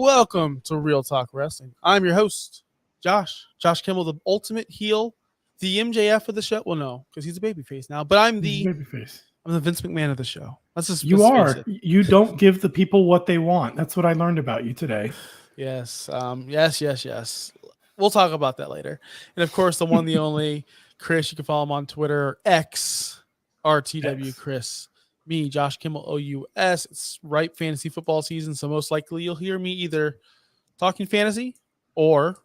Welcome to Real Talk Wrestling. I'm your host, Josh Kimmel, the ultimate heel, the MJF of the show. Well, no, because he's a babyface now, but I'm the Vince McMahon of the show. You are. You don't give the people what they want. That's what I learned about you today. Yes. Yes. We'll talk about that later. And of course, the one, the only Chris. You can follow him on Twitter, X RTW Chris. Me, Josh Kimmel, OUS. It's ripe fantasy football season, so most likely you'll hear me either talking fantasy or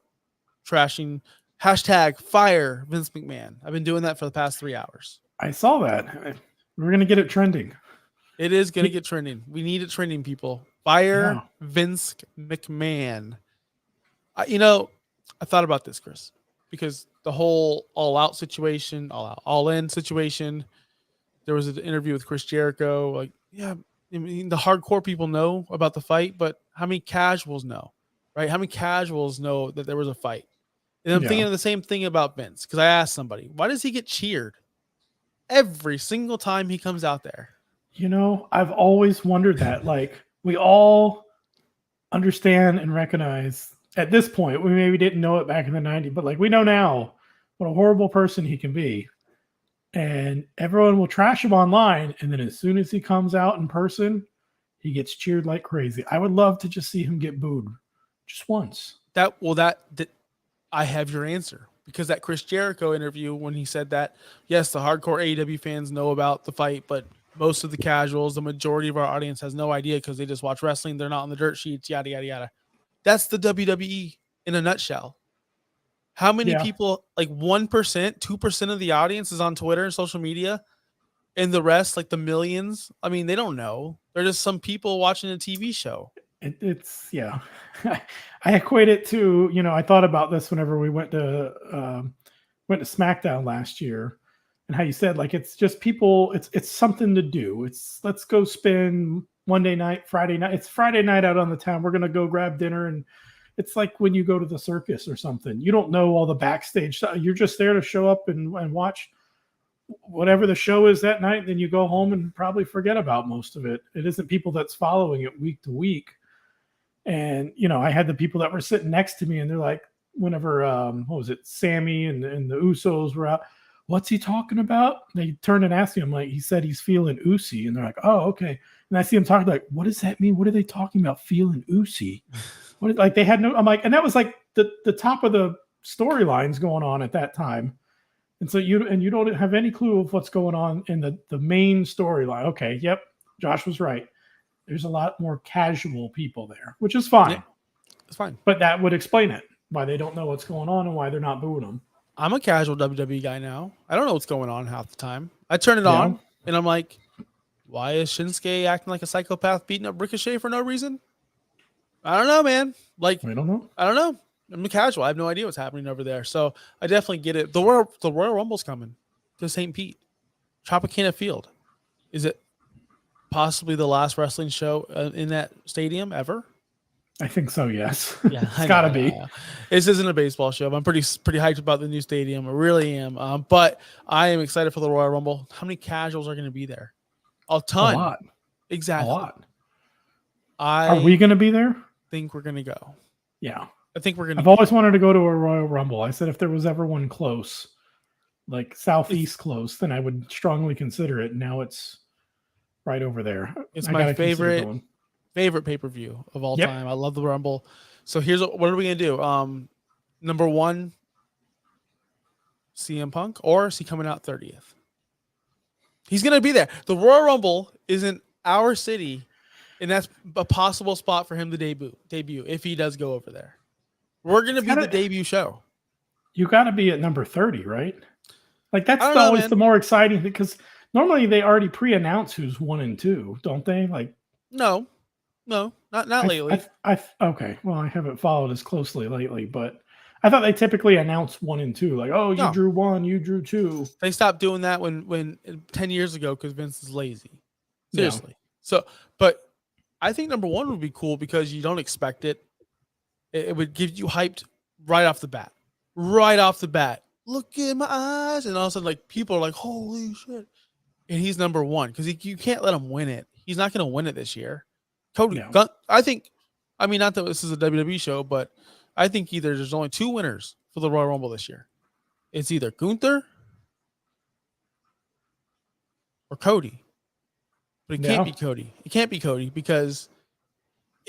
trashing hashtag fire Vince McMahon. I've been doing that for the past 3 hours. I saw that. We're going to get it trending. It is going to get trending. We need it trending, people. Fire Vince McMahon. I thought about this, Chris, because the whole all-out situation, all-in situation, there was an interview with Chris Jericho. Like, yeah, I mean, the hardcore people know about the fight, but how many casuals know, right? How many casuals know that there was a fight? And I'm thinking of the same thing about Vince, because I asked somebody, why does he get cheered every single time he comes out there? I've always wondered that. Like, we all understand and recognize at this point, we maybe didn't know it back in the 90s, but like we know now what a horrible person he can be. And everyone will trash him online. And then as soon as he comes out in person, he gets cheered like crazy. I would love to just see him get booed just once. I have your answer, because that Chris Jericho interview, when he said that, yes, the hardcore AEW fans know about the fight, but most of the casuals, the majority of our audience has no idea because they just watch wrestling. They're not on the dirt sheets, yada, yada, yada. That's the WWE in a nutshell. How many people, like 1%, 2% of the audience is on Twitter and social media, and the rest, like the millions, I mean, they don't know. They're just some people watching a TV show. I equate it to, I thought about this whenever we went to SmackDown last year, and how you said, like, it's just people, it's something to do. It's let's go spend Monday night, Friday night. It's Friday night out on the town. We're going to go grab dinner. And it's like when you go to the circus or something, you don't know all the backstage stuff. You're just there to show up and watch whatever the show is that night. Then you go home and probably forget about most of it. It isn't people that's following it week to week. And, I had the people that were sitting next to me, and they're like, whenever, Sammy and the Usos were out, what's he talking about? They turned and asked him, like, he said he's feeling oozy. And they're like, oh, okay. And I see him talking like, what does that mean? What are they talking about? Feeling oozy? Like they had no, I'm like, and that was like the top of the storylines going on at that time. And so you don't have any clue of what's going on in the main storyline. Okay. Yep. Josh was right. There's a lot more casual people there, which is fine. Yeah, it's fine. But that would explain it, why they don't know what's going on and why they're not booing them. I'm a casual WWE guy now. I don't know what's going on half the time. I turn it on and I'm like, why is Shinsuke acting like a psychopath beating up Ricochet for no reason? I don't know, man. Like, I don't know. I'm a casual. I have no idea what's happening over there. So I definitely get it. The Royal Rumble's coming to St. Pete, Tropicana Field. Is it possibly the last wrestling show in that stadium ever? I think so, yes. Yeah, it's got to be. This isn't a baseball show. I'm pretty hyped about the new stadium. I really am. But I am excited for the Royal Rumble. How many casuals are going to be there? A ton. A lot. Exactly. A lot. Are we going to be there? I think we're going to go. Yeah. I think we're going to I've always wanted to go to a Royal Rumble. I said if there was ever one close, like southeast close, then I would strongly consider it. Now it's right over there. It's my favorite pay-per-view of all time. I love the Rumble. So here's what are we going to do? Number one, CM Punk, or is he coming out 30th? He's going to be there. The Royal Rumble is in our city, and that's a possible spot for him to debut if he does go over there. We're going to be the debut show. You got to be at number 30, right? Like that's always the more exciting, because normally they already pre-announce who's 1 and 2, don't they? Like no, not lately. Okay, well, I haven't followed as closely lately, but I thought they typically announce 1 and 2, like, oh, you drew 1, you drew 2. They stopped doing that when 10 years ago because Vince is lazy. Seriously. Yeah. So, but I think number 1 would be cool because you don't expect it. It would give you hyped right off the bat. Right off the bat. Look in my eyes. And all of a sudden, like, people are like, holy shit. And he's number 1 because you can't let him win it. He's not going to win it this year. Cody, I think I mean, not that this is a WWE show, but I think either there's only 2 winners for the Royal Rumble this year. It's either Gunther or Cody. But it can't be Cody. It can't be Cody because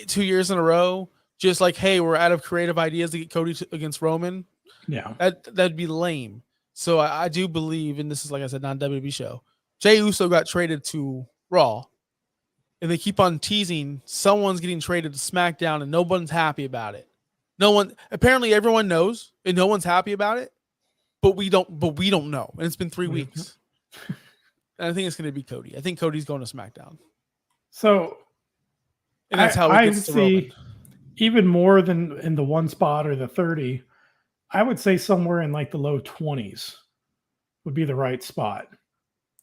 2 years in a row, just like, hey, we're out of creative ideas to get Cody against Roman. Yeah. That'd be lame. So I do believe, and this is, like I said, not a WWE show. Jey Uso got traded to Raw, and they keep on teasing someone's getting traded to SmackDown, and no one's happy about it. Apparently everyone knows, and no one's happy about it, but we don't know. And it's been 3 weeks. And I think it's going to be Cody. I think Cody's going to SmackDown. So, and that's how he gets to Roman. Even more than in the 1 spot or the 30, I would say somewhere in like the low 20s would be the right spot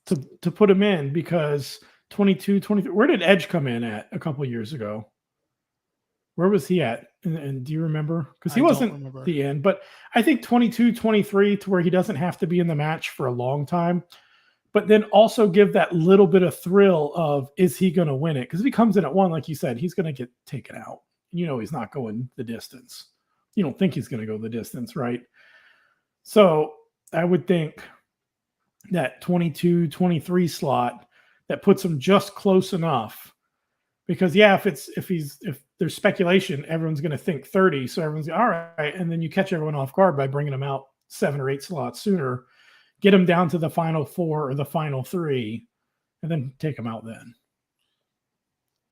to put him in, because 22, 23. Where did Edge come in at a couple of years ago? Where was he at? And do you remember? Because he wasn't the end, but I think 22, 23 to where he doesn't have to be in the match for a long time, but then also give that little bit of thrill of, is he going to win it? Because if he comes in at 1, like you said, he's going to get taken out. You know, he's not going the distance. You don't think he's going to go the distance, right? So I would think that 22, 23 slot that puts him just close enough, because if there's speculation, everyone's going to think 30. So everyone's all right. And then you catch everyone off guard by bringing them out 7 or 8 slots sooner, get them down to the final 4 or the final 3, and then take them out then.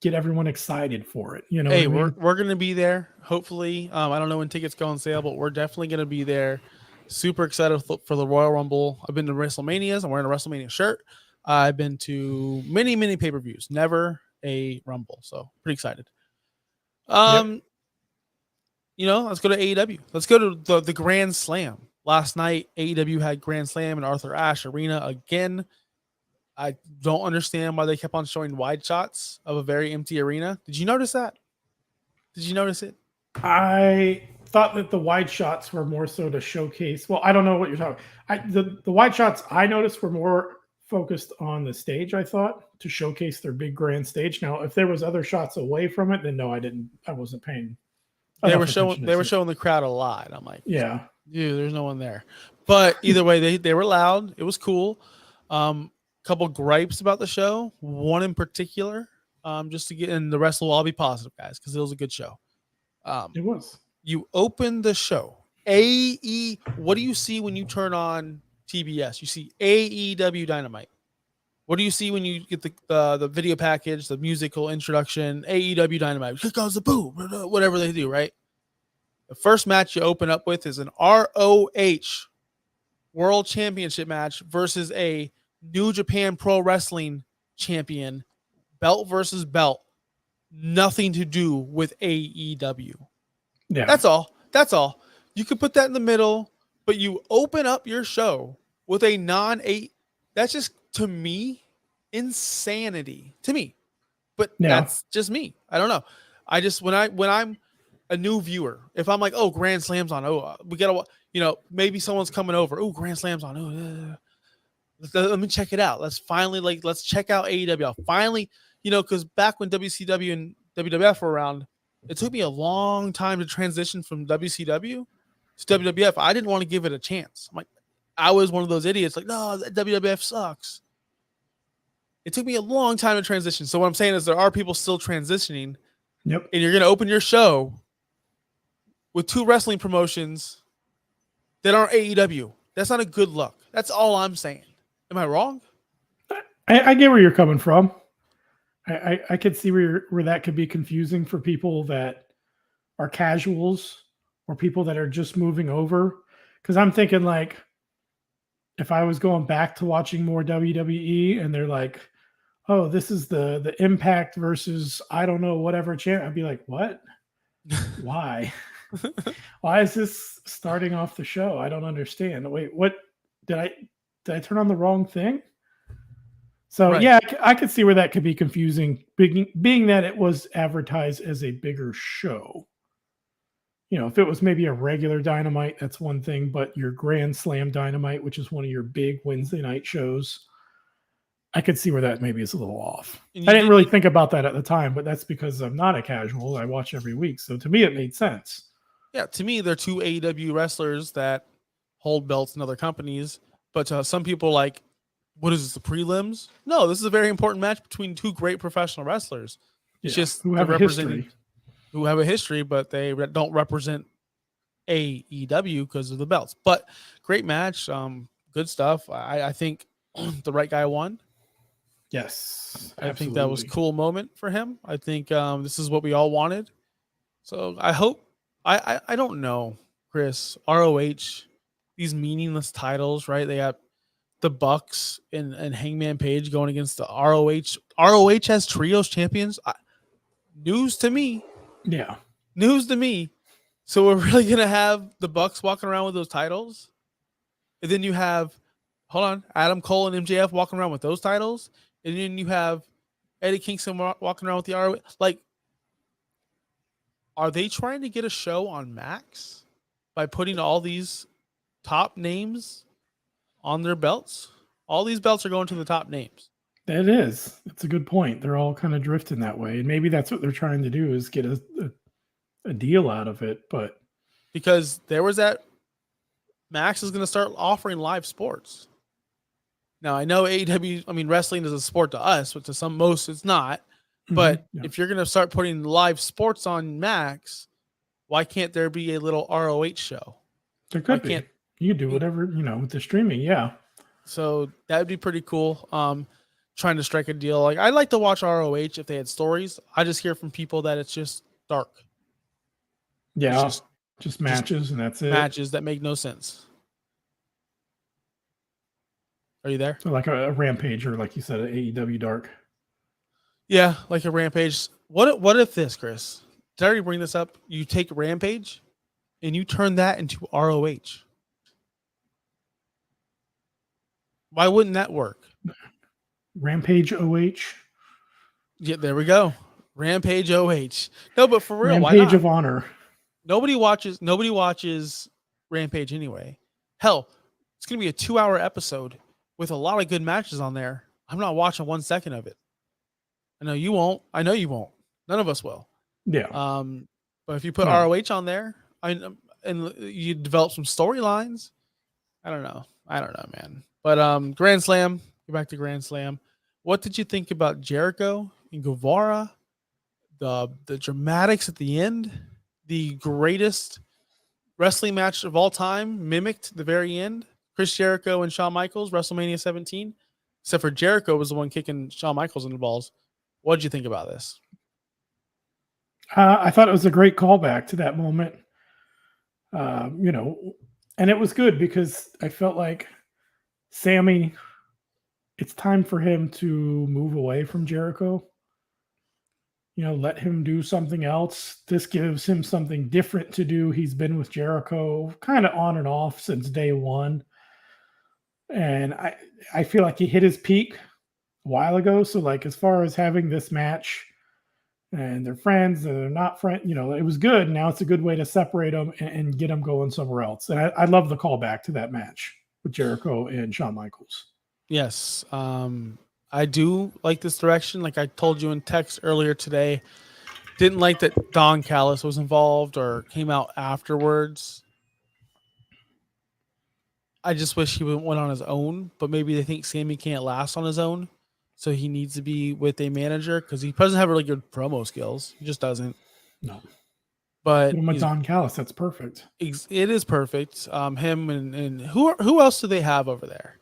Get everyone excited for it. You know, hey, we're going to be there. Hopefully, I don't know when tickets go on sale, but we're definitely going to be there. Super excited for the Royal Rumble. I've been to WrestleManias. I'm wearing a WrestleMania shirt. I've been to many pay-per-views, never a Rumble. So pretty excited. You know, let's go to AEW. Let's go to the Grand Slam. Last night, AEW had Grand Slam in Arthur Ashe Arena again. I don't understand why they kept on showing wide shots of a very empty arena. Did you notice that? Did you notice it? I thought that the wide shots were more so to showcase. Well, I don't know what you're talking. The wide shots I noticed were more focused on the stage, I thought, to showcase their big grand stage. Now, if there was other shots away from it, then no, I wasn't paying. They were showing the crowd a lot. I'm like, yeah, dude, there's no one there. But either way, they were loud. It was cool. Couple gripes about the show. One in particular, just to get, and the rest will all be positive, guys, because it was a good show. It was. You open the show. What do you see when you turn on TBS? You see AEW Dynamite. What do you see when you get the video package, the musical introduction, AEW Dynamite? Here goes the boo, whatever they do, right? The first match you open up with is an ROH World Championship match versus a New Japan Pro Wrestling champion, belt versus belt. Nothing to do with AEW. Yeah. That's all. You could put that in the middle, but you open up your show with a non-8. That's just, to me, insanity. To me. But that's just me. I don't know. I just, when I'm a new viewer, if I'm like, oh, Grand Slam's on, we gotta, maybe someone's coming over. Oh, Grand Slam's on. Let me check it out. Let's check out AEW. I'll finally, because back when WCW and WWF were around, it took me a long time to transition from WCW to WWF. I didn't want to give it a chance. I was one of those idiots like, no, WWF sucks. It took me a long time to transition. So what I'm saying is there are people still transitioning. Yep. And you're going to open your show with 2 wrestling promotions that aren't AEW. That's not a good look. That's all I'm saying. Am I wrong? I get where you're coming from. I could see where that could be confusing for people that are casuals or people that are just moving over. Because I'm thinking, like, if I was going back to watching more WWE and they're like, oh, this is the Impact versus I don't know whatever champ, I'd be like, what? Why? Why is this starting off the show? I don't understand. Wait, what? Did I turn on the wrong thing? So right. Yeah, I could see where that could be confusing, being that it was advertised as a bigger show. If it was maybe a regular Dynamite, that's one thing, but your Grand Slam Dynamite, which is one of your big Wednesday night shows, I could see where that maybe is a little off. And I you didn't really didn't, think about that at the time, but that's because I'm not a casual. I watch every week. So to me, it made sense. yeah, to me, they're two AEW wrestlers that hold belts in other companies. But to some people, like, what is this, the prelims? No, this is a very important match between two great professional wrestlers. It's Yeah. just Who they're have a representing history. who have a history, but they don't represent AEW because of the belts. But great match, good stuff. I think the right guy won. Yes. I think that was a Absolutely. cool moment for him. I think this is what we all wanted. So I hope I don't know, Chris. ROH, these meaningless titles, right? They have the Bucks and Hangman Page going against the ROH. ROH has trios champions. News to me. Yeah. News to me. So we're really gonna have the Bucks walking around with those titles, and then you have, hold on, Adam Cole and MJF walking around with those titles, and then you have Eddie Kingston walking around with the ROH. Like, are they trying to get a show on Max by putting all these top names on their belts? All these belts are going to the top names. That is. It's a good point. They're all kind of drifting that way. And maybe that's what they're trying to do is get a deal out of it. But Because there was that Max is going to start offering live sports. Now I know AEW, I mean wrestling is a sport to us, but to some most it's not. But yeah. if you're going to start putting live sports on Max, why can't there be a little ROH show? There could be. You can do whatever, with the streaming. Yeah. So that would be pretty cool. Trying to strike a deal. Like, I'd like to watch ROH if they had stories. I just hear from people that it's just dark. Yeah. It's just matches and that's it. Matches that make no sense. Are you there? So like a Rampage or like you said, an AEW Dark. Yeah, like a Rampage. What if this, Chris? Did I already bring this up? You take Rampage and you turn that into ROH. Why wouldn't that work? Rampage OH. Yeah, there we go. Rampage OH. No, but for real, Rampage why not? of Honor. Nobody watches Rampage anyway. Hell, it's gonna be a 2-hour episode with a lot of good matches on there. I'm not watching 1 second of it. I know you won't. None of us will. Yeah. But if you put ROH on there, and you develop some storylines, I don't know, man. But Grand Slam. Go back to Grand Slam. What did you think about Jericho and Guevara? The dramatics at the end, the greatest wrestling match of all time, mimicked the very end. Chris Jericho and Shawn Michaels, WrestleMania 17. Except for Jericho was the one kicking Shawn Michaels in the balls. What did you think about this? I thought it was a great callback to that moment. And it was good because I felt like Sammy, it's time for him to move away from Jericho. Let him do something else. This gives him something different to do. He's been with Jericho kind of on and off since day one. And I feel like he hit his peak a while ago. So like as far as having this match and they're friends and they're not friends, it was good. Now it's a good way to separate them and get them going somewhere else. And I love the callback to that match with Jericho and Shawn Michaels. Yes. I do like this direction. Like I told you in text earlier today, didn't like that Don Callis was involved or came out afterwards. I just wish he went on his own, but maybe they think Sammy can't last on his own. So he needs to be with a manager because he doesn't have really good promo skills. He just doesn't. No. But with Don Callis, that's perfect. It is perfect. Him and who else do they have over there?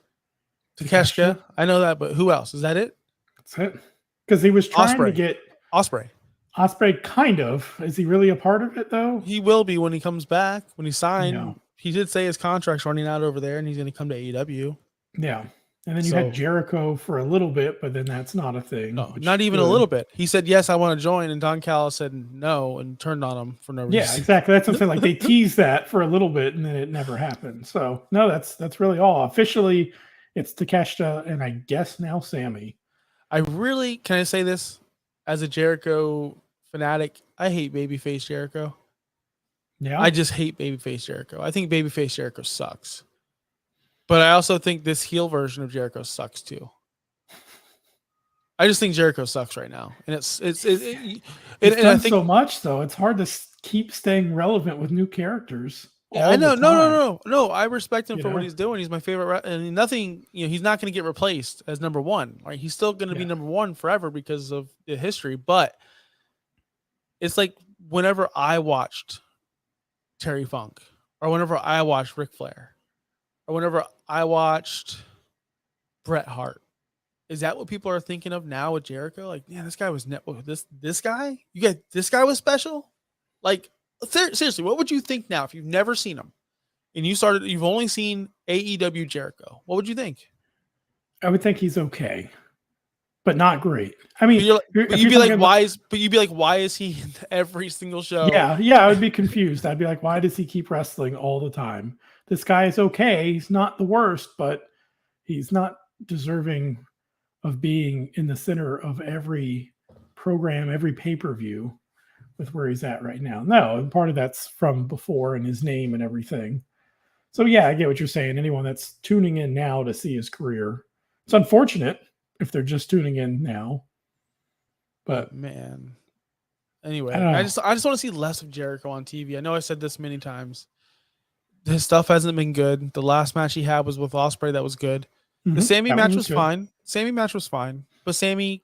Takeshita. I know that, but who else? Is that it? That's it. Because he was trying to get Ospreay. Ospreay, kind of. Is he really a part of it though? He will be when he comes back. When he signed, he did say his contract's running out over there, and he's going to come to AEW. Yeah. And then you had Jericho for a little bit, but then that's not a thing. No, not even a little bit. He said, yes, I want to join. And Don Callis said no and turned on him for no reason. Yeah, exactly. That's what I'm saying. Like they teased that for a little bit and then it never happened. So no, that's really all. Officially, it's Takeshita and I guess now Sammy. Can I say this as a Jericho fanatic? I hate babyface Jericho. Yeah. I just hate babyface Jericho. I think babyface Jericho sucks. But I also think this heel version of Jericho sucks too. I just think Jericho sucks right now, and it's He's and I done think so much, though. It's hard to keep staying relevant with new characters yeah, I all the know. No, no, time. no, no. I respect him You for what know? he's doing. He's my favorite, and nothing. He's not going to get replaced as number one. Right? He's still going to be Yeah. number one forever because of the history. But it's like whenever I watched Terry Funk, or whenever I watched Ric Flair, or whenever I watched Bret Hart. Is that what people are thinking of now with Jericho? Like, yeah, this guy was this guy. You get this guy was special. Like, seriously, what would you think now if you've never seen him and you've only seen AEW Jericho? What would you think? I would think he's okay, but not great. I mean, But if you'd you're be like, talking about, why is he in every single show? yeah, I would be confused. I'd be like, why does he keep wrestling all the time? This guy is okay. He's not the worst, but he's not deserving of being in the center of every program, every pay-per-view with where he's at right now. No, and part of that's from before and his name and everything. So yeah, I get what you're saying. Anyone that's tuning in now to see his career, it's unfortunate if they're just tuning in now. But Man. I Anyway, don't know. I just want to see less of Jericho on TV. I know I said this many times. His stuff hasn't been good. The last match he had was with Ospreay. That was good. The Sammy That match one was good. fine. Sammy match was fine. But Sammy,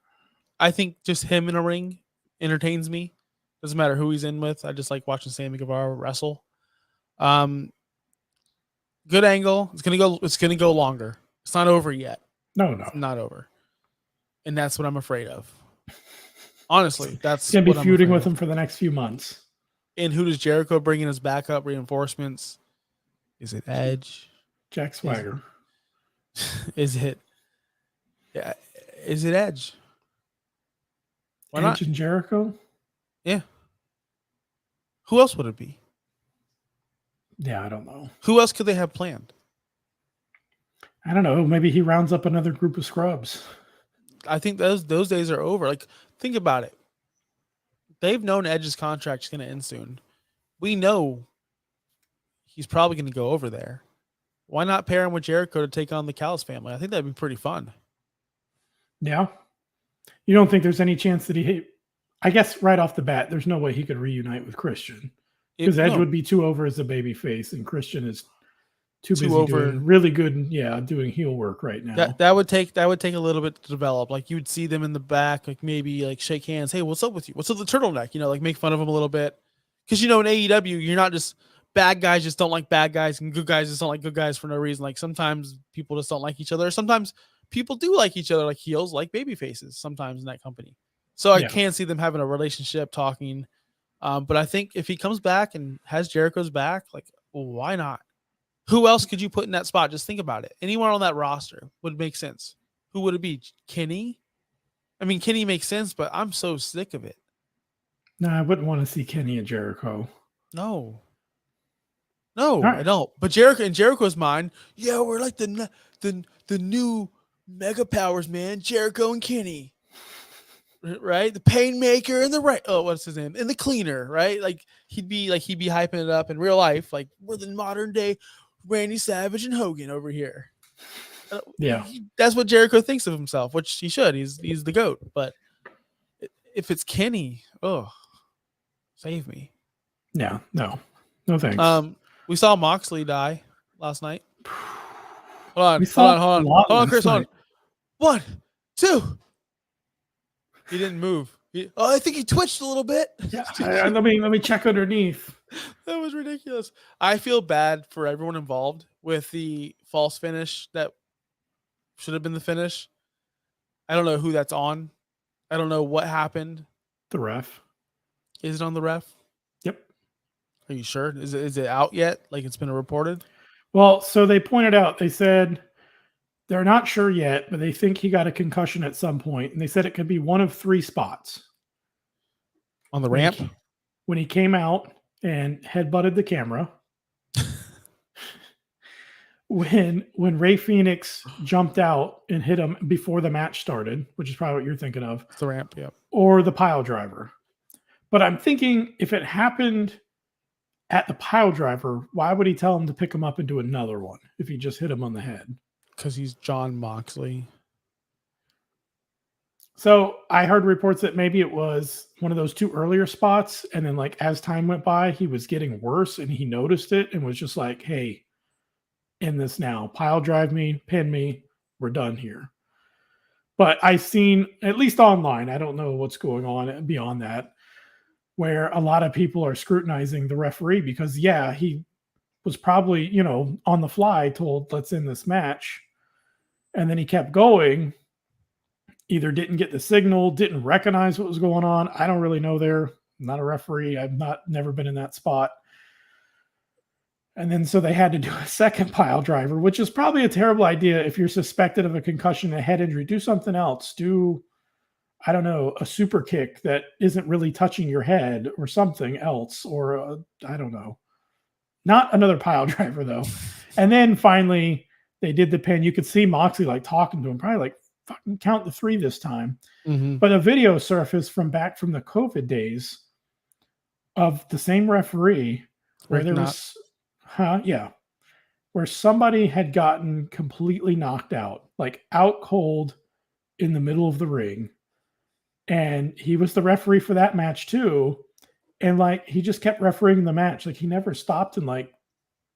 I think just him in a ring entertains me. Doesn't matter who he's in with. I just like watching Sammy Guevara wrestle. Good angle. It's gonna go longer. It's not over yet. No. It's not over. And that's what I'm afraid of. Honestly, that's He's gonna be what I'm feuding afraid with of. him for the next few months. And who does Jericho bring in as backup reinforcements? Is it Edge? Jack Swagger. Is it Edge? Why Edge not? and Jericho? Yeah. Who else would it be? Yeah, I don't know. Who else could they have planned? I don't know. Maybe he rounds up another group of scrubs. I think those days are over. Like, think about it. They've known Edge's contract's going to end soon. We know he's probably going to go over there. Why not pair him with Jericho to take on the Callis family? I think that'd be pretty fun. Yeah. You don't think there's any chance that I guess right off the bat, there's no way he could reunite with Christian because Edge would be too over as a baby face, and Christian is too busy doing really good. Yeah, doing heel work right now. That would take a little bit to develop. Like, you would see them in the back, like maybe like shake hands. Hey, what's up with you? What's up with the turtleneck? Like make fun of him a little bit. Because in AEW, you're not just bad guys just don't like bad guys, and good guys just don't like good guys for no reason. Like, sometimes people just don't like each other. Sometimes people do like each other, like heels, like baby faces. Sometimes in that company. So I can't see them having a relationship, talking. But I think if he comes back and has Jericho's back, like, well, why not? Who else could you put in that spot? Just think about it. Anyone on that roster would make sense. Who would it be? Kenny? I mean, Kenny makes sense, but I'm so sick of it. No, I wouldn't want to see Kenny and Jericho. No, right. I don't. But Jericho's mind, yeah, we're like the new mega powers, man. Jericho and Kenny, right? The Painmaker and the what's his name? And the Cleaner, right? Like he'd be hyping it up in real life. Like, we're the modern day Randy Savage and Hogan over here. Yeah, that's what Jericho thinks of himself, which he should. He's the GOAT. But if it's Kenny, save me. Yeah, no thanks. We saw Moxley die last night. Hold on, Chris. Hold on. 1, 2. He didn't move. I think he twitched a little bit. Yeah, let me check underneath. That was ridiculous. I feel bad for everyone involved with the false finish that should have been the finish. I don't know who that's on. I don't know what happened. The ref. Is it on the ref? Yep. Are you sure? Is it out yet? Like, it's been reported? Well, so they pointed out, they said they're not sure yet, but they think he got a concussion at some point, and they said it could be one of 3 spots. On the ramp? When he came out and headbutted the camera. when Ray Phoenix jumped out and hit him before the match started, which is probably what you're thinking of. It's the ramp, yeah. Or the pile driver. But I'm thinking, if it happened at the pile driver, why would he tell him to pick him up and do another one if he just hit him on the head? Because he's Jon Moxley. So I heard reports that maybe it was one of those two earlier spots, and then like as time went by, he was getting worse, and he noticed it and was just like, "Hey, end this now. Pile drive me, pin me. We're done here." But I've seen, at least online, I don't know what's going on beyond that, where a lot of people are scrutinizing the referee because, yeah, he was probably, on the fly told, let's end this match. And then he kept going, either didn't get the signal, didn't recognize what was going on. I don't really know there. I'm not a referee. Never been in that spot. And then so they had to do a second pile driver, which is probably a terrible idea if you're suspected of a concussion and a head injury. Do something else. Do, I don't know, a super kick that isn't really touching your head or something else. Or I don't know. Not another pile driver, though. And then finally, they did the pin. You could see Moxley like talking to him, probably like, fucking count to 3 this time. Mm-hmm. But a video surfaced from back from the COVID days of the same referee where there was, where somebody had gotten completely knocked out, like out cold in the middle of the ring. And he was the referee for that match too. And like, he just kept refereeing the match. Like he never stopped and like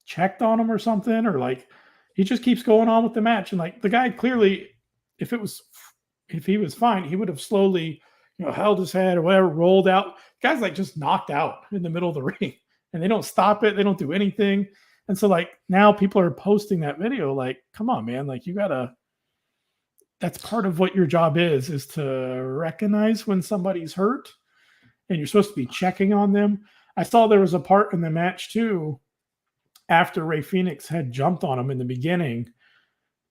checked on him or something, or like he just keeps going on with the match. And like the guy clearly, if he was fine, he would have slowly, held his head or whatever, rolled out. The guy's like just knocked out in the middle of the ring, and they don't stop it. They don't do anything. And so like now people are posting that video, like, come on, man. Like that's part of what your job is to recognize when somebody's hurt, and you're supposed to be checking on them. I saw there was a part in the match too, after Ray Phoenix had jumped on him in the beginning,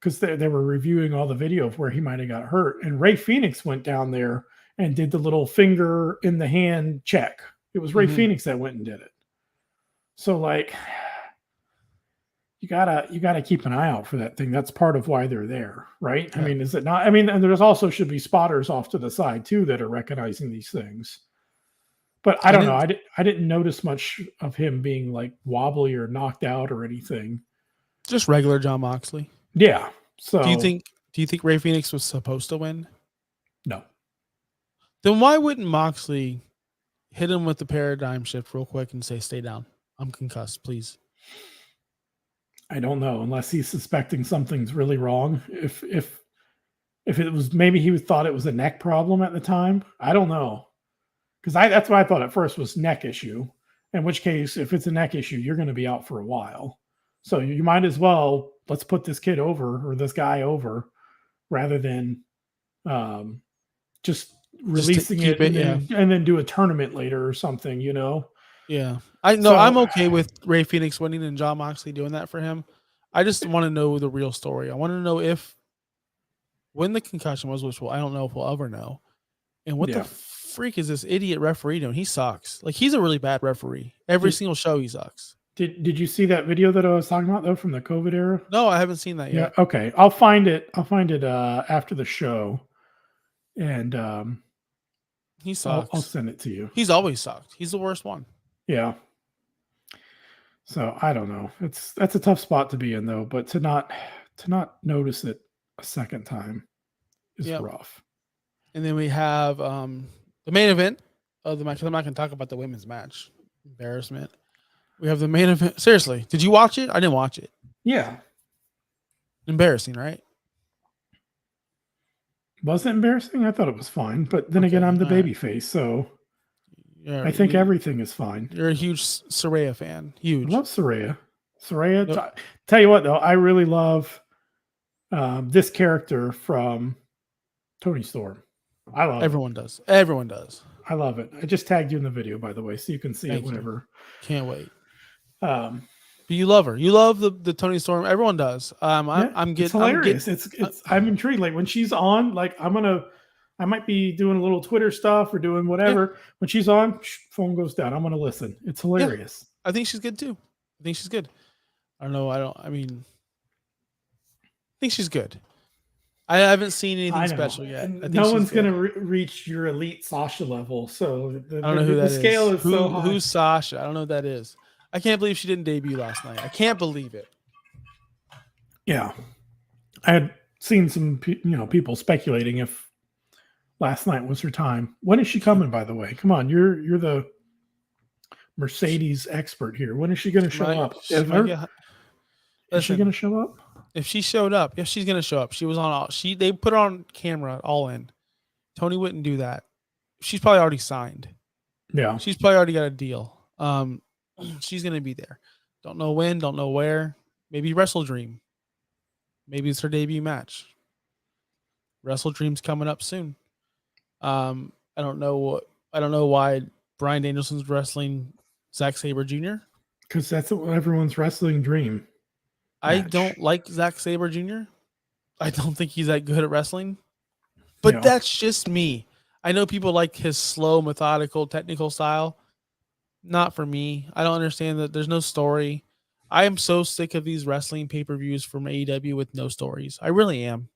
because they were reviewing all the video of where he might have got hurt. And Ray Phoenix went down there and did the little finger in the hand check. It was Ray Phoenix that went and did it. So like, you gotta keep an eye out for that thing. That's part of why they're there, right? Yeah. I mean, is it not? I mean, and there's also should be spotters off to the side too that are recognizing these things. But I don't know. I didn't notice much of him being like wobbly or knocked out or anything. Just regular Jon Moxley. Yeah. So do you think Ray Phoenix was supposed to win? No. Then why wouldn't Moxley hit him with the paradigm shift real quick and say, "Stay down. I'm concussed, please"? I don't know, unless he's suspecting something's really wrong. If it was, maybe he thought it was a neck problem at the time. I don't know. Because that's what I thought at first was neck issue. In which case, if it's a neck issue, you're going to be out for a while. So you might as well, let's put this kid over or this guy over rather than just releasing it and then do a tournament later or something, Yeah. I'm okay with Ray Phoenix winning and Jon Moxley doing that for him. I just want to know the real story. I want to know when the concussion was, which I don't know if we'll ever know. And what the freak is this idiot referee doing? He sucks. Like, he's a really bad referee. Every single show he sucks. Did you see that video that I was talking about though from the COVID era? No, I haven't seen that yet. Yeah, okay. I'll find it after the show. And he sucks. I'll send it to you. He's always sucked. He's the worst one. Yeah. So I don't know. That's a tough spot to be in though, but to not notice it a second time is rough. And then we have the main event of the match. I'm not going to talk about the women's match. Embarrassment. We have the main event. Seriously, did you watch it? I didn't watch it. Yeah. Embarrassing, right? Was it embarrassing? I thought it was fine. But then again, I'm the babyface, so I think everything is fine. You're a huge Saraya fan. Huge. I love Saraya. Tell you what, though, I really love this character from Tony Storm. I love Everyone does. Everyone does. I love it. I just tagged you in the video, by the way, so you can see it whenever. Can't wait. But you love her. You love the Tony Storm. Everyone does. It's hilarious. I'm intrigued. Like when she's on, like I might be doing a little Twitter stuff or doing whatever. Yeah. When she's on, phone goes down. I'm gonna listen. It's hilarious. Yeah. I think she's good too. I think she's good. I think she's good. I haven't seen anything special yet. No one's going to reach your elite Sasha level. So I don't know who that is. The scale is so high. Who's Sasha? I don't know who that is. I can't believe she didn't debut last night. I can't believe it. Yeah. I had seen some people speculating if last night was her time. When is she coming, by the way? Come on, you're the Mercedes expert here. When is she going to show up? She might get. Is she going Listen, to show up? if she showed up, yeah, she's gonna show up. She was on all. They put her on camera all in. Tony wouldn't do that. She's probably already signed. Yeah. She's probably already got a deal. She's gonna be there. Don't know when. Don't know where. Maybe Wrestle Dream. Maybe it's her debut match. Wrestle Dream's coming up soon. I don't know. I don't know why Bryan Danielson's wrestling Zack Sabre Jr. Because that's everyone's wrestling dream. I match. don't like Zack Sabre Jr. I don't think he's that good at wrestling. But that's just me. I know people like his slow, methodical, technical style. Not for me. I don't understand that there's no story. I am so sick of these wrestling pay-per-views from AEW with no stories. I really am.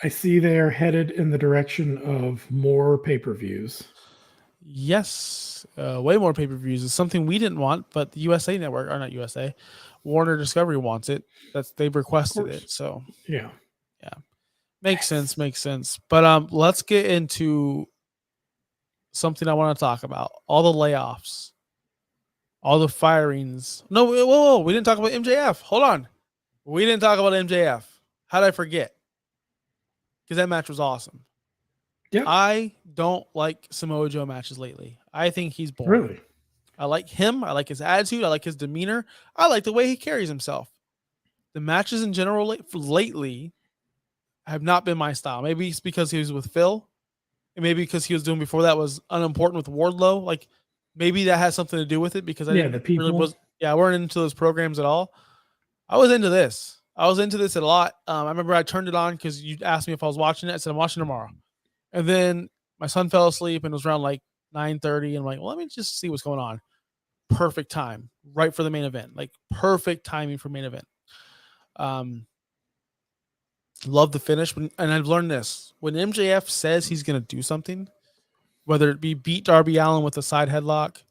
I see they're headed in the direction of more pay-per-views. Yes, way more pay-per-views. It's something we didn't want, but the USA Network, or not USA, Warner Discovery wants it. They've requested it. So yeah. Makes sense. But let's get into something I want to talk about. All the layoffs, all the firings. No, whoa, we didn't talk about MJF. Hold on. We didn't talk about MJF. How did I forget? Because that match was awesome. Yeah. I don't like Samoa Joe matches lately. I think he's boring. Really? I like him. I like his attitude. I like his demeanor. I like the way he carries himself. The matches in general lately have not been my style. Maybe it's because he was with Phil. And maybe because he was doing before that was unimportant with Wardlow. Like maybe that has something to do with it because I didn't I weren't into those programs at all. I was into this. I was into this a lot. I remember I turned it on because you asked me if I was watching it. I said I'm watching tomorrow. And then my son fell asleep and it was around like 9:30. And I'm like, well, let me just see what's going on. Perfect time, right for the main event. Like perfect timing for main event. Love the finish. And I've learned this. When MJF says he's going to do something, whether it be beat Darby Allin with a side headlock,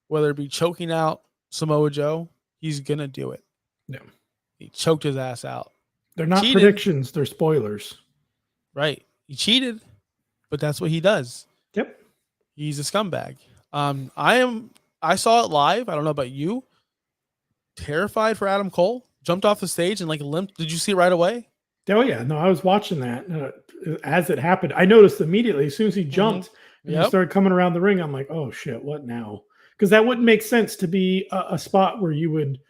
whether it be choking out Samoa Joe, he's going to do it. Yeah. He choked his ass out. They're not predictions. They're spoilers. Right. He cheated, but that's what he does. Yep. He's a scumbag. I saw it live. I don't know about you. Terrified for Adam Cole. Jumped off the stage and like limped. Did you see it right away? Oh yeah. No, I was watching that as it happened. I noticed immediately as soon as he jumped and he started coming around the ring. I'm like, oh shit, what now? Because that wouldn't make sense to be a spot where you would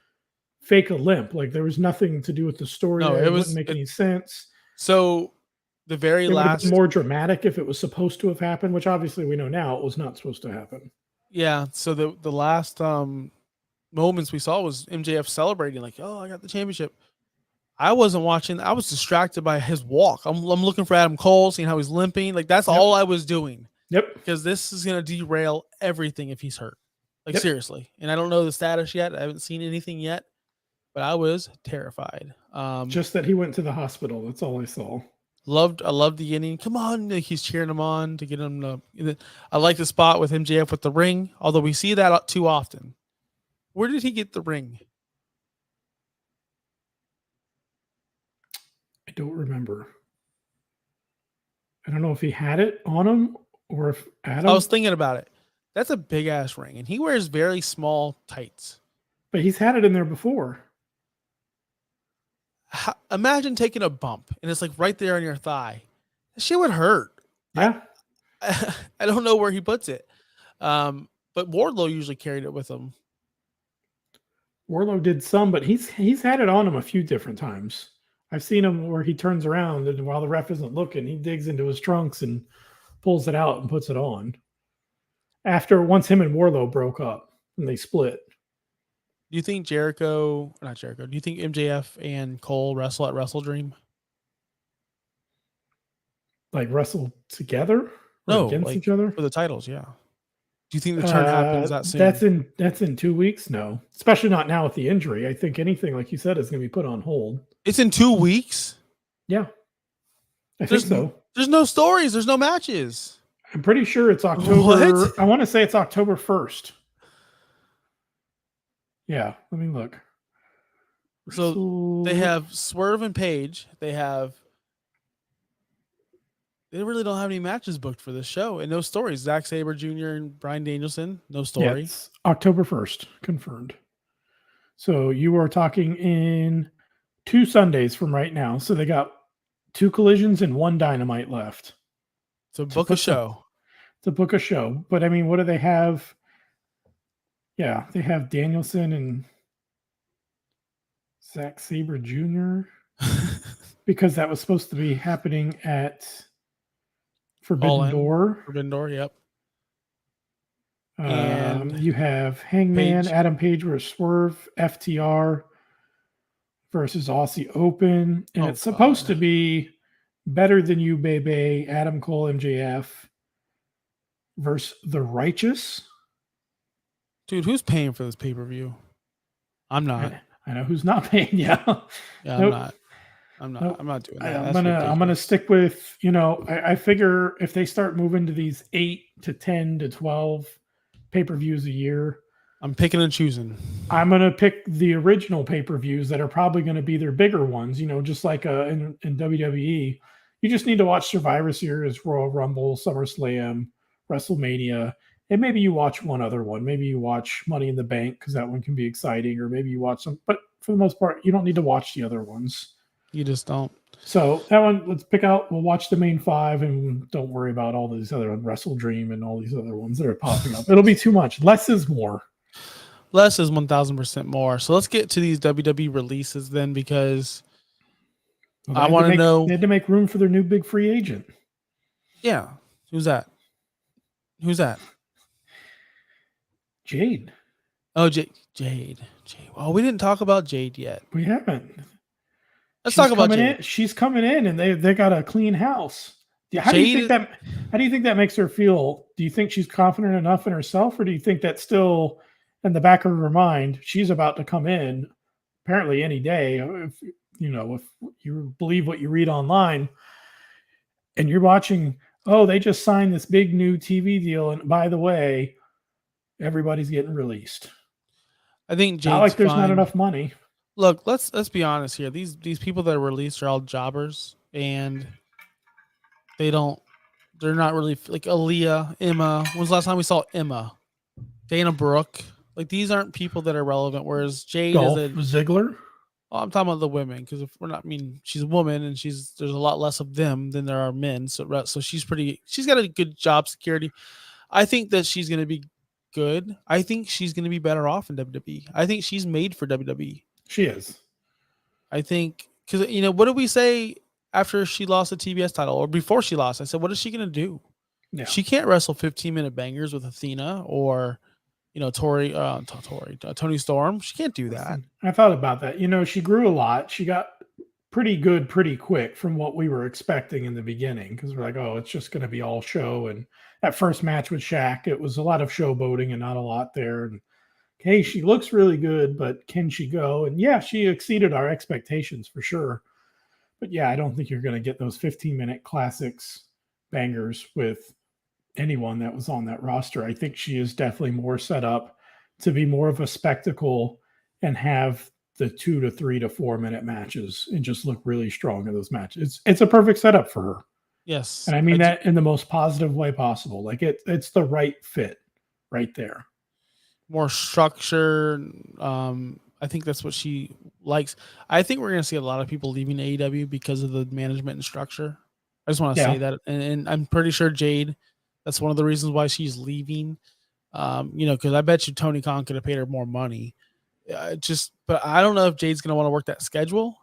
fake a limp. Like there was nothing to do with the story. No, it wouldn't make any sense. So the very last more dramatic if it was supposed to have happened, which obviously we know now it was not supposed to happen. Yeah. So the last moments we saw was MJF celebrating, like, oh, I got the championship. I wasn't watching. I was distracted by his walk. I'm looking for Adam Cole, seeing how he's limping. Like that's all I was doing. Yep. Because this is gonna derail everything if he's hurt. Like seriously. And I don't know the status yet. I haven't seen anything yet. But I was terrified. Just that he went to the hospital. That's all I saw. I loved the inning. Come on, like he's cheering him on to get him to. I like the spot with MJF with the ring, although we see that too often. Where did he get the ring? I don't remember. I don't know if he had it on him or if Adam. I was thinking about it. That's a big ass ring, and he wears very small tights. But he's had it in there before. Imagine taking a bump and it's like right there on your thigh. That shit would hurt. Yeah. I don't know where he puts it. But Wardlow usually carried it with him. Wardlow did some, but he's had it on him a few different times. I've seen him where he turns around and while the ref isn't looking, he digs into his trunks and pulls it out and puts it on. Once him and Wardlow broke up and they split. Do you think do you think MJF and Cole wrestle at Wrestle Dream? Like wrestle together? No, against each other? For the titles, yeah. Do you think the turn happens that soon? That's in 2 weeks? No. Especially not now with the injury. I think anything, like you said, is going to be put on hold. It's in 2 weeks? Yeah. I think so. There's no stories. There's no matches. I'm pretty sure it's October. What? I want to say it's October 1st. Yeah, let me look. So they have Swerve and Page. They have they really don't have any matches booked for this show and no stories. Zack Sabre Jr. and Bryan Danielson, no Yeah, story. it's October 1st, confirmed. So you are talking in 2 Sundays from right now. So they got 2 collisions and 1 dynamite left. So book a show. To book a show. But I mean, what do they have? Yeah, they have Danielson and Zack Sabre Jr. because that was supposed to be happening at Forbidden Door. Forbidden Door, yep. And You have Hangman, Page. Adam Page versus Swerve, FTR versus Aussie Open, and it's supposed to be Better Than You, Baby, Adam Cole, MJF versus The Righteous. Dude, who's paying for this pay-per-view? I'm not. I know who's not paying. Yeah, yeah, nope. I'm not. I'm not doing that. I'm gonna stick with, I figure if they start moving to these 8 to 10 to 12 pay-per-views a year, I'm picking and choosing. I'm gonna pick the original pay-per-views that are probably going to be their bigger ones. Just like in WWE, you just need to watch Survivor Series, Royal Rumble, SummerSlam, WrestleMania, and maybe you watch one other one. Maybe you watch Money in the Bank because that one can be exciting, or maybe you watch some. But for the most part, you don't need to watch the other ones. You just don't. So that one, let's pick out. We'll watch the main 5, and don't worry about all these other ones, Wrestle Dream and all these other ones that are popping up. It'll be too much. Less is more. Less is 1,000% more. So let's get to these WWE releases then, because I want to know. They had to make room for their new big free agent. Yeah. Who's that? Jade. Oh, Jade. Oh, we didn't talk about Jade yet. We haven't. Let's talk about Jade. She's coming in, and they got a clean house. How do you think that makes her feel? Do you think she's confident enough in herself, or do you think that's still in the back of her mind? She's about to come in, apparently any day. If you believe what you read online, and you're watching, they just signed this big new TV deal, and by the way, everybody's getting released. I think Jade's not like there's fine. Not enough money. Look, let's be honest here. These people that are released are all jobbers, and they're not really like Aaliyah, Emma. When was the last time we saw Emma? Dana Brooke. Like, these aren't people that are relevant. Whereas Jade is a Ziggler. Well, I'm talking about the women, because if we're not, she's a woman, and there's a lot less of them than there are men. So she's got a good job security. I think that she's going to be good. I think she's going to be better off in WWE. I think she's made for WWE. She is. I think, because, what did we say after she lost the TBS title, or before she lost? I said, what is she going to do? Yeah. She can't wrestle 15-minute bangers with Athena or, Tony Storm. She can't do that. I thought about that. She grew a lot. She got pretty good pretty quick from what we were expecting in the beginning, because we're like, it's just going to be all show. And that first match with Shaq, it was a lot of showboating and not a lot there. And hey, she looks really good, but can she go? And yeah, she exceeded our expectations for sure. But yeah, I don't think you're going to get those 15-minute classics bangers with anyone that was on that roster. I think she is definitely more set up to be more of a spectacle and have the 2 to 3 to 4 minute matches and just look really strong in those matches. It's a perfect setup for her. Yes. And I mean that in the most positive way possible. Like it's the right fit right there. More structure. I think that's what she likes. I think we're going to see a lot of people leaving AEW because of the management and structure. I just want to say that. And I'm pretty sure Jade, that's one of the reasons why she's leaving. Because I bet you Tony Khan could have paid her more money. But I don't know if Jade's going to want to work that schedule.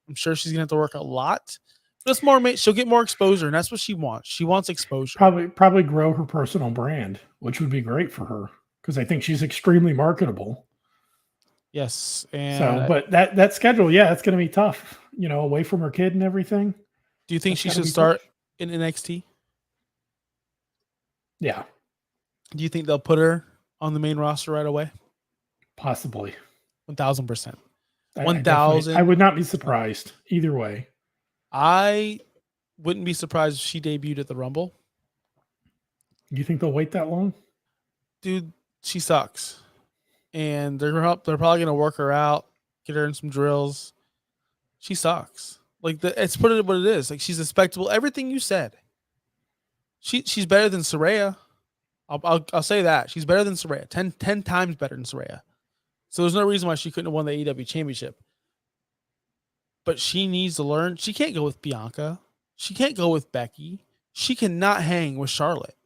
I'm sure she's going to have to work a lot. Just more, she'll get more exposure, and that's what she wants. She wants exposure. Probably grow her personal brand, which would be great for her, because I think she's extremely marketable. Yes, and but that schedule, it's going to be tough. Away from her kid and everything. Do you think she should start in NXT? Yeah. Do you think they'll put her on the main roster right away? Possibly. 1,000%. 1,000. I would not be surprised either way. I wouldn't be surprised if she debuted at the Rumble. You think they'll wait that long? Dude, she sucks. And they're probably going to work her out, get her in some drills. She sucks. Like, it's put it what it is. Like, she's respectable. Everything you said. She's better than Saraya. I'll say that she's better than Saraya. 10 times better than Saraya. So there's no reason why she couldn't have won the AEW championship. But she needs to learn. She can't go with Bianca. She can't go with Becky. She cannot hang with Charlotte.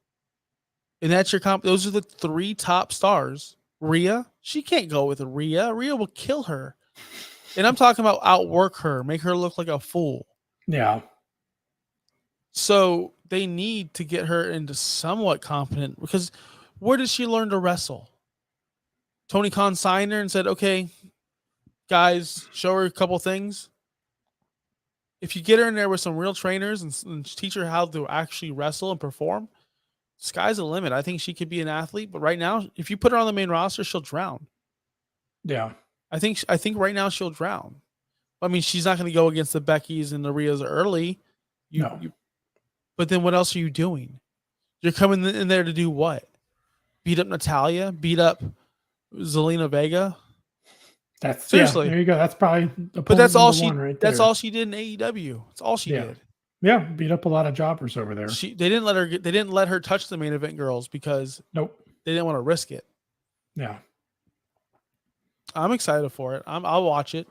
And that's your comp. Those are the 3 top stars. Rhea, she can't go with Rhea. Rhea will kill her. And I'm talking about outwork her, make her look like a fool. Yeah. So they need to get her into somewhat competent, because where did she learn to wrestle? Tony Khan signed her and said, okay, guys, show her a couple things. If you get her in there with some real trainers and teach her how to actually wrestle and perform, sky's the limit. I think she could be an athlete, but right now, if you put her on the main roster, she'll drown. Yeah. I think right now she'll drown. I mean, she's not going to go against the Beckys and the Rheas early. But then what else are you doing? You're coming in there to do what? Beat up Natalia? Beat up Zelina Vega? That's seriously. Yeah, there you go. That's probably but that's all she right that's all she did in AEW. That's all she did. Yeah, beat up a lot of jobbers over there. They didn't let her touch the main event girls because they didn't want to risk it. Yeah. I'm excited for it. I'll watch it.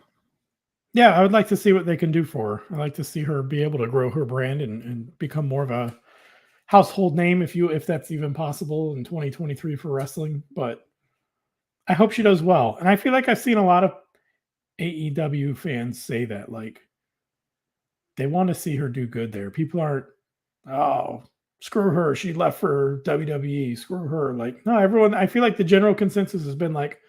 Yeah, I would like to see what they can do for her. I'd like to see her be able to grow her brand and become more of a household name if that's even possible in 2023 for wrestling. But I hope she does well. And I feel like I've seen a lot of AEW fans say that, like, they want to see her do good there. People aren't, oh, screw her, she left for WWE, screw her. Like, no, everyone, I feel like the general consensus has been like,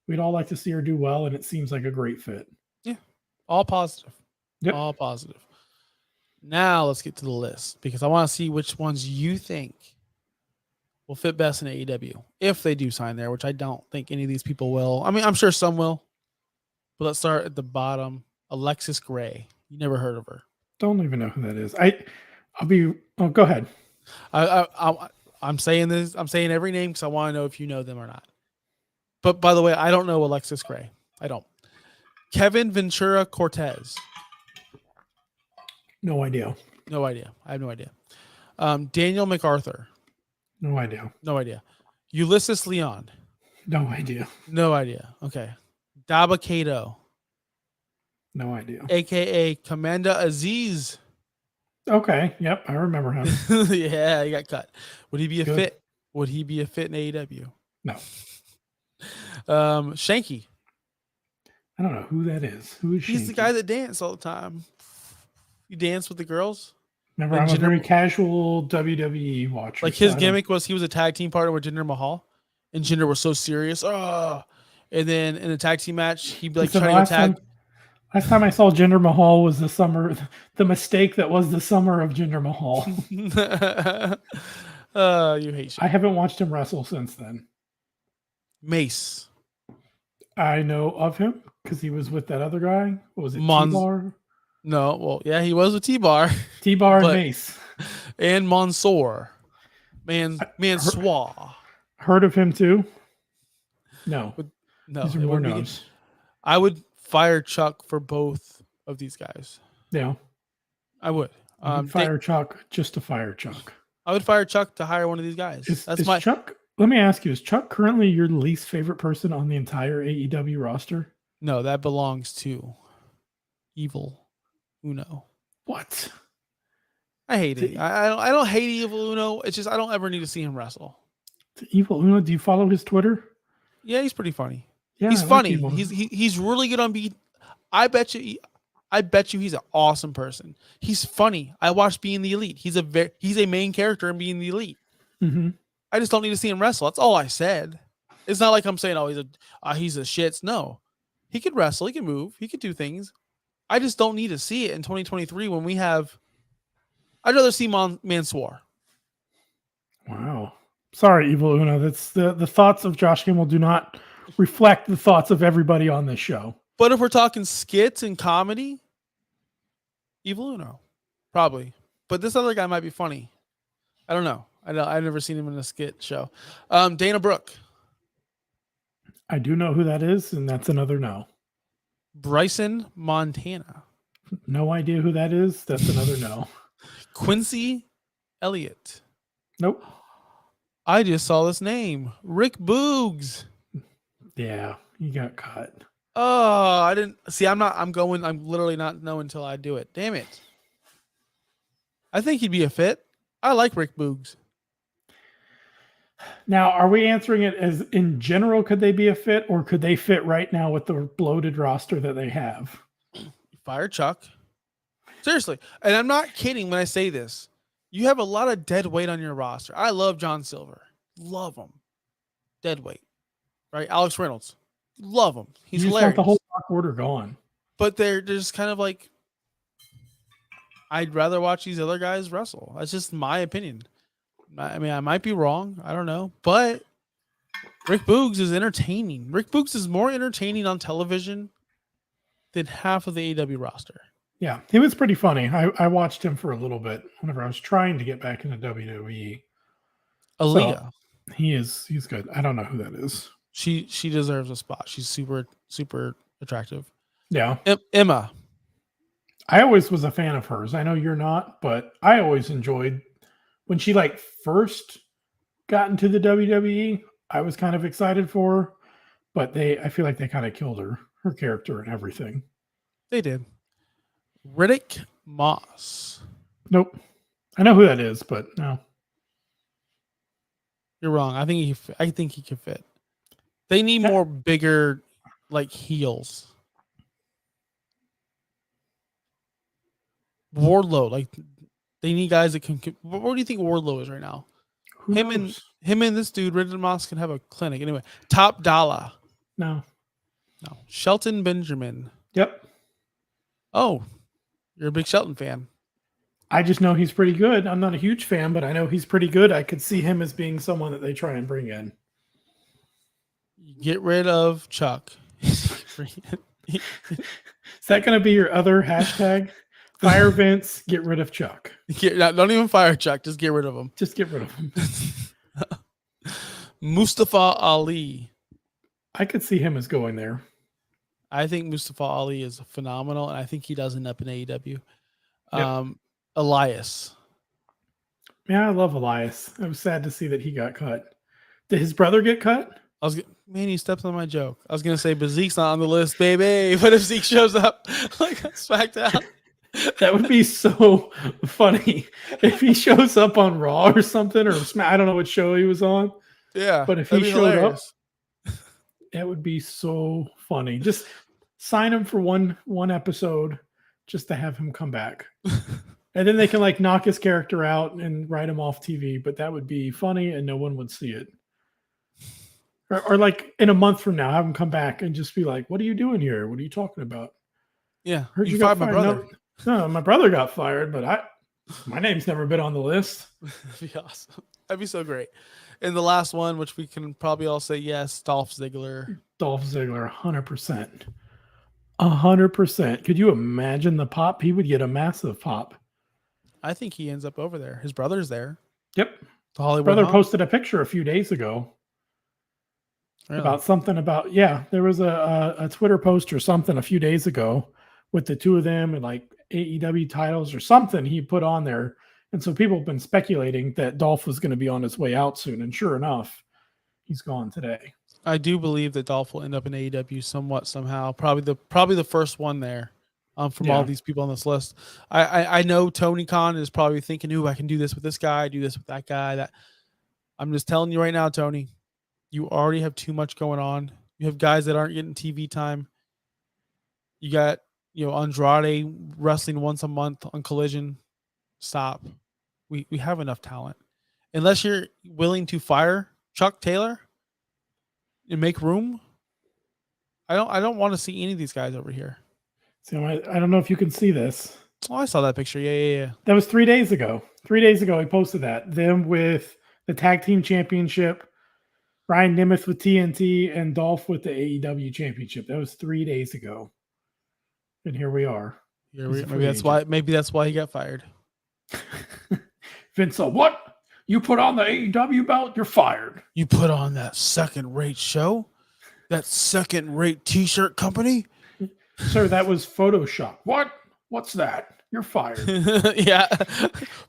we'd all like to see her do well, and it seems like a great fit. Yeah. All positive. Yep. All positive. Now let's get to the list, because I want to see which ones you think will fit best in AEW if they do sign there, which I don't think any of these people will. I mean, I'm sure some will. But let's start at the bottom. Alexis Gray. You never heard of her. Don't even know who that is. Go ahead. I'm saying this. I'm saying every name because I want to know if you know them or not. But by the way, I don't know Alexis Gray. I don't. Kevin Ventura Cortez. No idea. No idea. I have no idea. Daniel MacArthur. No idea. No idea. Ulysses Leon. No idea. No idea. Okay. Daba Kato. No idea. AKA Commander Aziz. Okay. Yep. I remember him. Yeah, he got cut. Would he be a fit? Would he be a fit in AEW? No. Shanky. I don't know who that is. Who is Shanky? He's the guy that danced all the time. You dance with the girls? Remember, I'm a very casual WWE watcher. Like, his gimmick was he was a tag team partner with Jinder Mahal, and Jinder was so serious. Oh, and then in a tag team match, he'd be like trying to tag. Last time I saw Jinder Mahal was the mistake that was the summer of Jinder Mahal. You hate shit. I haven't watched him wrestle since then. Mace. I know of him because he was with that other guy. What was it? T-Bar? No, well, yeah, he was with T-Bar. T-Bar and Mace. And Mansoor. Mansoor. Heard of him too? No. No. These are more no's. I would fire Chuck for both of these guys. Yeah. I would. Fire Chuck just to fire Chuck. I would fire Chuck to hire one of these guys. Chuck. Let me ask you, is Chuck currently your least favorite person on the entire AEW roster? No, that belongs to Evil Uno. What? I hate it. I don't hate Evil Uno. It's just I don't ever need to see him wrestle. Evil Uno, do you follow his Twitter? Yeah, he's pretty funny. Yeah, he's funny. He's really good on beat. I bet you he's an awesome person. He's funny. I watched Being the Elite. He's a main character in Being the Elite. Mm-hmm. I just don't need to see him wrestle. That's all I said. It's not like I'm saying, oh, he's a shits. No, he could wrestle. He can move. He could do things. I just don't need to see it in 2023 when we have. I'd rather see Mansoor. Wow. Sorry, Evil Uno. That's the thoughts of Josh Kimmel do not reflect the thoughts of everybody on this show. But if we're talking skits and comedy, Evil Uno, probably. But this other guy might be funny. I don't know. I've never seen him in a skit show. Dana Brooke. I do know who that is, and that's another no. Bryson Montana. No idea who that is. That's another no. Quincy Elliott. Nope. I just saw this name. Rick Boogs. Yeah, he got cut. Oh, I didn't see. I'm literally not know until I do it. Damn it. I think he'd be a fit. I like Rick Boogs. Now, are we answering it as in general? Could they be a fit, or could they fit right now with the bloated roster that they have? Fire Chuck. Seriously. And I'm not kidding when I say this. You have a lot of dead weight on your roster. I love John Silver. Love him. Dead weight. Right? Alex Reynolds. Love him. He's you just hilarious. want the whole Dark Order gone. But they're just kind of like, I'd rather watch these other guys wrestle. That's just my opinion. I mean, I might be wrong. I don't know. But Rick Boogs is entertaining. Rick Boogs is more entertaining on television than half of the AEW roster. Yeah, he was pretty funny. I watched him for a little bit whenever I was trying to get back into WWE. Aaliyah. So he's good. I don't know who that is. She deserves a spot. She's super, super attractive. Yeah. Emma. I always was a fan of hers. I know you're not, but I always enjoyed when she like first got into the WWE. I was kind of excited for her, but I feel like they kind of killed her character and everything. They did. Riddick Moss. Nope. I know who that is, but no. You're wrong. I think he can fit. They need more bigger, like, heels. Wardlow, like, they need guys that can. What do you think Wardlow is right now? Him and this dude, Riddick Moss, can have a clinic. Anyway, Top Dollar. No. Shelton Benjamin. Yep. Oh, you're a big Shelton fan. I just know he's pretty good. I'm not a huge fan, but I know he's pretty good. I could see him as being someone that they try and bring in. Get rid of Chuck. Is that going to be your other hashtag? Fire Vince, get rid of Chuck. Don't even fire Chuck. Just get rid of him. Just get rid of him. Mustafa Ali. I could see him as going there. I think Mustafa Ali is phenomenal, and I think he does end up in AEW. Yep. Elias. Yeah, I love Elias. I was sad to see that he got cut. Did his brother get cut? Man, he stepped on my joke. I was going to say, but Zeke's not on the list, baby. What if Zeke shows up like SmackDown? That would be so funny if he shows up on Raw or something, or I don't know what show he was on. Yeah. But if he showed up, that would be so funny. Just sign him for one episode just to have him come back. And then they can like knock his character out and write him off TV, but that would be funny and no one would see it. Or like in a month from now, have him come back and just be like, "What are you doing here? What are you talking about?" Yeah. Heard you fired my brother. No, my brother got fired, but my name's never been on the list. That'd be awesome. That'd be so great. And the last one, which we can probably all say yes, Dolph Ziggler. Dolph Ziggler, 100%. 100%. Could you imagine the pop? He would get a massive pop. I think he ends up over there. His brother's there. Yep. The Hollywood brother Home. Posted a picture a few days ago. Really? About something about, there was a Twitter post or something a few days ago with the two of them and like AEW titles or something he put on there. And so people have been speculating that Dolph was going to be on his way out soon. And sure enough, he's gone today. I do believe that Dolph will end up in AEW somehow. Probably the first one there from all these people on this list. I know Tony Khan is probably thinking, "Ooh, I can do this with this guy, do this with that guy." That I'm just telling you right now, Tony, you already have too much going on. You have guys that aren't getting TV time. You got Andrade wrestling once a month on Collision. Stop. We have enough talent. Unless you're willing to fire Chuck Taylor and make room, I don't want to see any of these guys over here. So I don't know if you can see this. Oh, I saw that picture. Yeah. That was 3 days ago. 3 days ago, he posted that. Them with the tag team championship, Ryan Nemeth with TNT, and Dolph with the AEW championship. That was 3 days ago. And here we are. Maybe that's why he got fired. Vince, what? You put on the AEW belt, you're fired. You put on that second-rate show? That second-rate T-shirt company? Sir, that was Photoshop. What? What's that? You're fired. Yeah.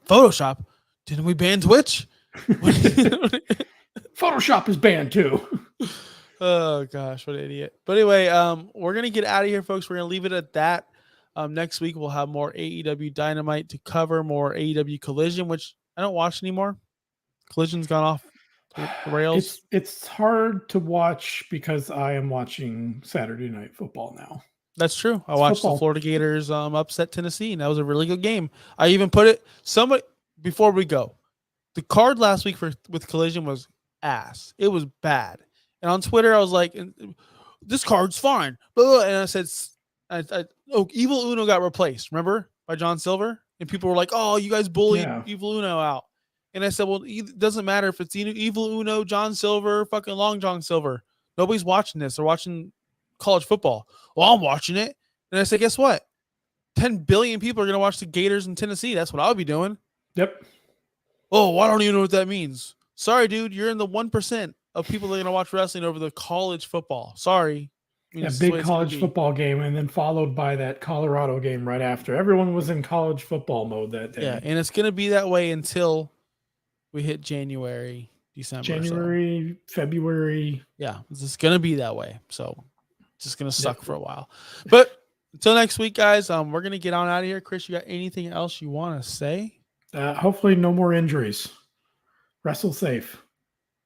Photoshop? Didn't we ban Twitch? Photoshop is banned too. Oh gosh, what an idiot. But anyway, we're gonna get out of here, folks. We're gonna leave it at that. Next week we'll have more AEW Dynamite to cover, more AEW Collision, which I don't watch anymore. Collision's gone off the rails. It's hard to watch because I am watching Saturday Night Football now. That's true. I watched the Florida Gators upset Tennessee, and that was a really good game. I even put it before we go. The card last week with Collision was ass. It was bad. And on Twitter, I was like, "This card's fine." And I said, Evil Uno got replaced. Remember, by John Silver, and people were like, "Oh, you guys bullied Evil Uno out." And I said, "Well, it doesn't matter if it's Evil Uno, John Silver, fucking Long John Silver. Nobody's watching this. They're watching college football." Well, I'm watching it. And I said, guess what? 10 billion people are going to watch the Gators in Tennessee. That's what I'll be doing. Yep. Oh, I don't even know what that means. Sorry, dude. You're in the 1% of people that are going to watch wrestling over the college football. Sorry. A big college football game, and then followed by that Colorado game right after. Everyone was in college football mode that day. Yeah, and it's going to be that way until we hit January, December. February. Yeah, it's just going to be that way. So it's just going to suck for a while. But until next week, guys, we're going to get on out of here. Chris, you got anything else you want to say? Hopefully no more injuries. Wrestle safe.